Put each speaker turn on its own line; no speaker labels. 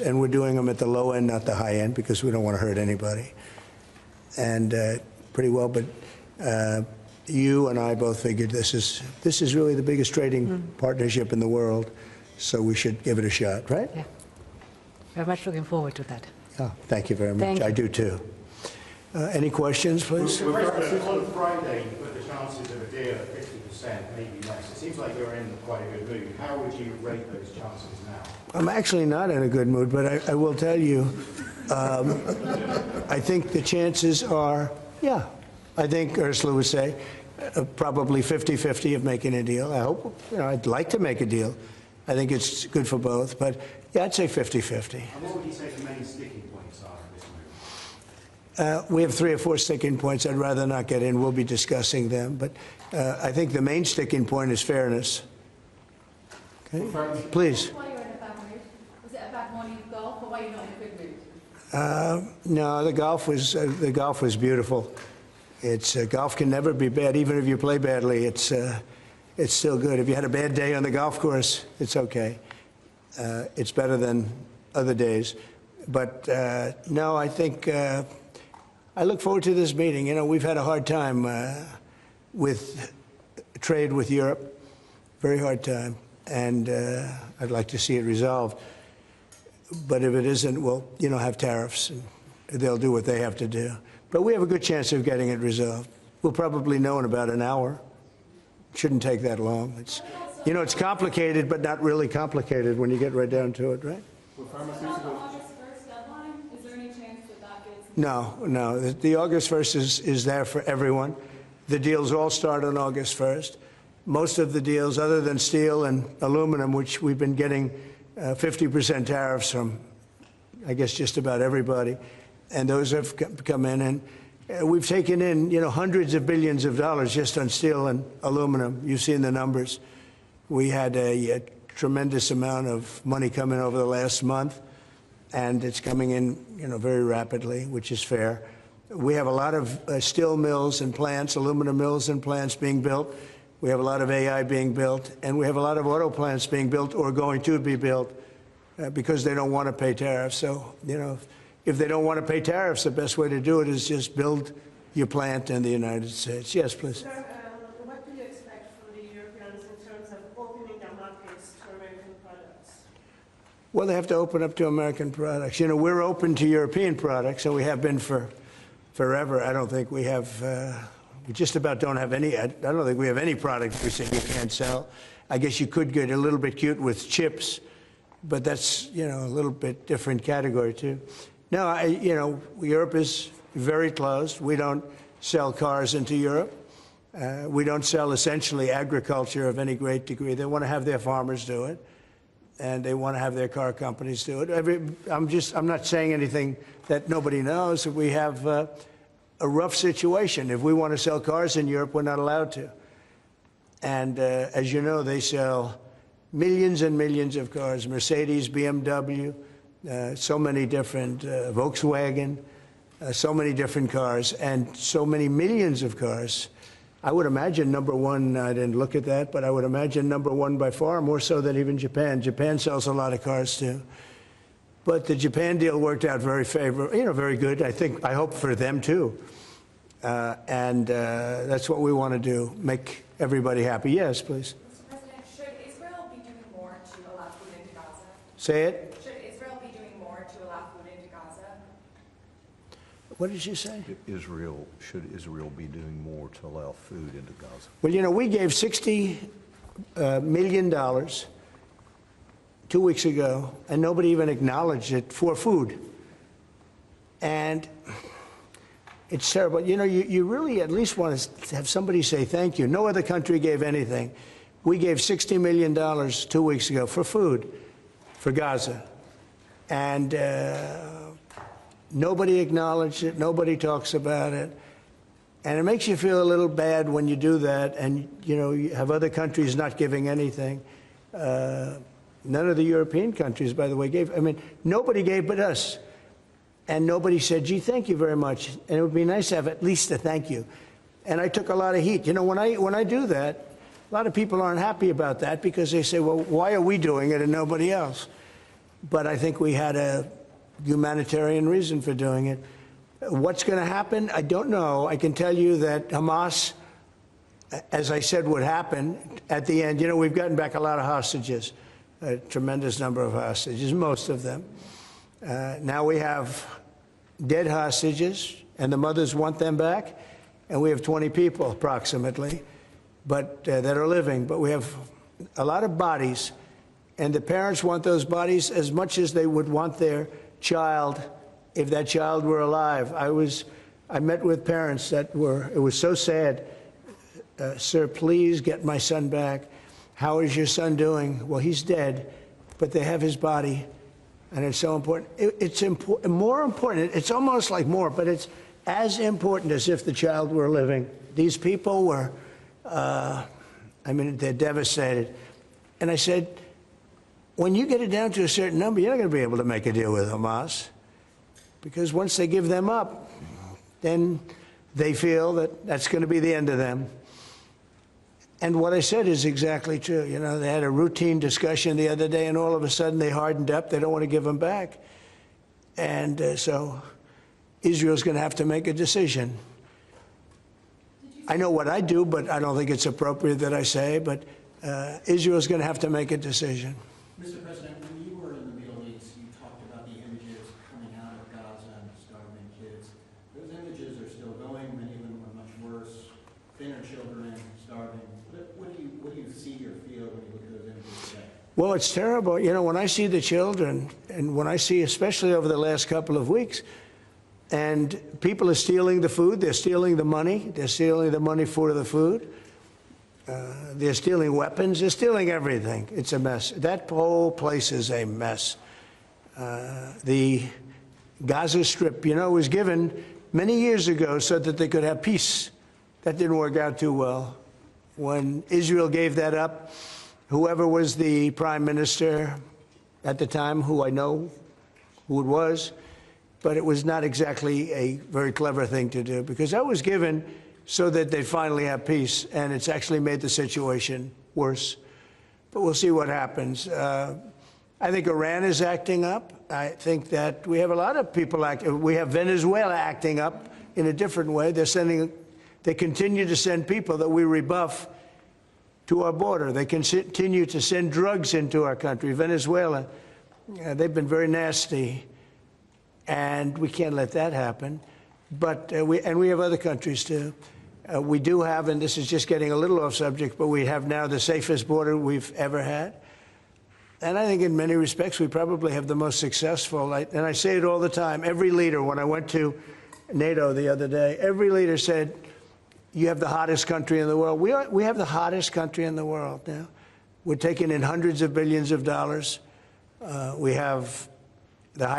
And we're doing them at the low end, not the high end, because we don't want to hurt anybody. And pretty well, but you and I both figured this is really the biggest trading partnership in the world, so we should give it a shot, right?
Yeah. Very much looking forward to that.
Oh, thank you very much.
Thank you.
I do too. Any questions, please?
On Friday, you put the chances of a deal at 50%, maybe less. It seems like you're in quite a good mood. How would you rate those chances now?
I'm actually not in a good mood, but I will tell you, I think the chances are, yeah, I think Ursula would say, probably 50-50 of making a deal. I hope, I'd like to make a deal. I think it's good for both, but yeah, I'd say 50-50.
And what would you say the main sticking points are in this move?
We have 3 or 4 sticking points. I'd rather not get in. We'll be discussing them, but I think the main sticking point is fairness. Okay, please.
Why you're in a bad mood? Was it a bad morning of golf, or why you're not in a good mood?
No, the golf was beautiful. Golf can never be bad, even if you play badly. It's still good. If you had a bad day on the golf course, it's okay. It's better than other days. But no, I think I look forward to this meeting. We've had a hard time with trade with Europe, very hard time, and I'd like to see it resolved. But if it isn't, we'll, have tariffs, and they'll do what they have to do. But we have a good chance of getting it resolved. We'll probably know in about an hour. Shouldn't take that long. It's complicated, but not really complicated when you get right down to it, right?
August 1st deadline? Is there any chance that gets?
No. The August 1st is there for everyone. The deals all start on August 1st. Most of the deals, other than steel and aluminum, which we've been getting 50% tariffs from, I guess, just about everybody, and those have come in, and we've taken in, hundreds of billions of dollars just on steel and aluminum. You've seen the numbers. We had a tremendous amount of money come in over the last month, and it's coming in, very rapidly, which is fair. We have a lot of steel mills and plants, aluminum mills and plants being built. We have a lot of AI being built, and we have a lot of auto plants being built or going to be built because they don't want to pay tariffs. So, if they don't want to pay tariffs, the best way to do it is just build your plant in the United States. Yes, please.
Sir, what do you expect from the Europeans in terms of opening their markets to American products?
Well, they have to open up to American products. We're open to European products, and we have been for forever. I don't think we have, we just about don't have any, I don't think we have any product we say you can't sell. I guess you could get a little bit cute with chips, but that's, a little bit different category, too. No, Europe is very closed. We don't sell cars into Europe. We don't sell essentially agriculture of any great degree. They want to have their farmers do it, and they want to have their car companies do it. I'm not saying anything that nobody knows. We have a rough situation. If we want to sell cars in Europe, we're not allowed to. And as you know, they sell millions and millions of cars, Mercedes, BMW, so many different, Volkswagen, so many different cars, and so many millions of cars. I would imagine number one, I didn't look at that, but I would imagine number one by far, more so than even Japan. Japan sells a lot of cars, too. But the Japan deal worked out very favorable, very good, I hope for them, too. And that's what we want to do, make everybody happy. Yes, please.
Mr. President, should Israel be doing more to allow food into Gaza?
Say it.
Should Israel be doing more to allow food into Gaza?
What did you say?
Should Israel be doing more to allow food into Gaza?
Well, we gave $60 million 2 weeks ago, and nobody even acknowledged it for food. And it's terrible. You really at least want to have somebody say thank you. No other country gave anything. We gave $60 million 2 weeks ago for food for Gaza. And nobody acknowledged it. Nobody talks about it. And it makes you feel a little bad when you do that and, you have other countries not giving anything. None of the European countries, by the way, gave. Nobody gave but us. And nobody said, gee, thank you very much. And it would be nice to have at least a thank you. And I took a lot of heat. When I do that, a lot of people aren't happy about that because they say, well, why are we doing it and nobody else? but I think we had a humanitarian reason for doing it. What's going to happen? I don't know. I can tell you that Hamas, as I said, would happen at the end. You know, we've gotten back a lot of hostages, a tremendous number of hostages, most of them. Now we have dead hostages, and the mothers want them back, and we have 20 people approximately, but that are living. But we have a lot of bodies, and the parents want those bodies as much as they would want their child if that child were alive. I met with parents that were, it was so sad. Sir, please get my son back. How is your son doing? Well, he's dead, but they have his body, and it's so important. It's more important. It's almost like more, but it's as important as if the child were living. These people were, I mean, they're devastated. And I said, when you get it down to a certain number, you're not going to be able to make a deal with Hamas, because once they give them up, then they feel that that's going to be the end of them. And what I said is exactly true. You know, they had a routine discussion the other day, and all of a sudden they hardened up. They don't want to give them back. And so Israel's going to have to make a decision. I know what I do, but I don't think it's appropriate that I say, but Israel's going to have to make a decision.
Mr. President, when you were in the Middle East, you talked about the images coming out of Gaza and starving kids. Those images are still going. Many of them are much worse. Thinner children, starving. What do you see or feel when you look at those images today?
Well, it's terrible. You know, when I see the children, and when I see, especially over the last couple of weeks, and people are stealing the food, they're stealing the money, they're stealing the money for the food, they're stealing weapons, they're stealing everything. It's a mess. That whole place is a mess. The Gaza Strip, you know, was given many years ago so that they could have peace. That didn't work out too well. When Israel gave that up, whoever was the prime minister at the time, who I know who it was, but it was not exactly a very clever thing to do, because that was given so that they'd finally have peace, and it's actually made the situation worse. But we'll see what happens. I think Iran is acting up. I think that we have a lot of people acting. We have Venezuela acting up in a different way. They continue to send people that we rebuff to our border. They continue to send drugs into our country. Venezuela, they've been very nasty, and we can't let that happen. But we have other countries too. We do have, and this is just getting a little off subject, but we have now the safest border we've ever had. And I think in many respects we probably have the most successful. And I say it all the time. Every leader, when I went to NATO the other day, every leader said, you have the hottest country in the world. We have the hottest country in the world now. We're taking in hundreds of billions of dollars. We have the highest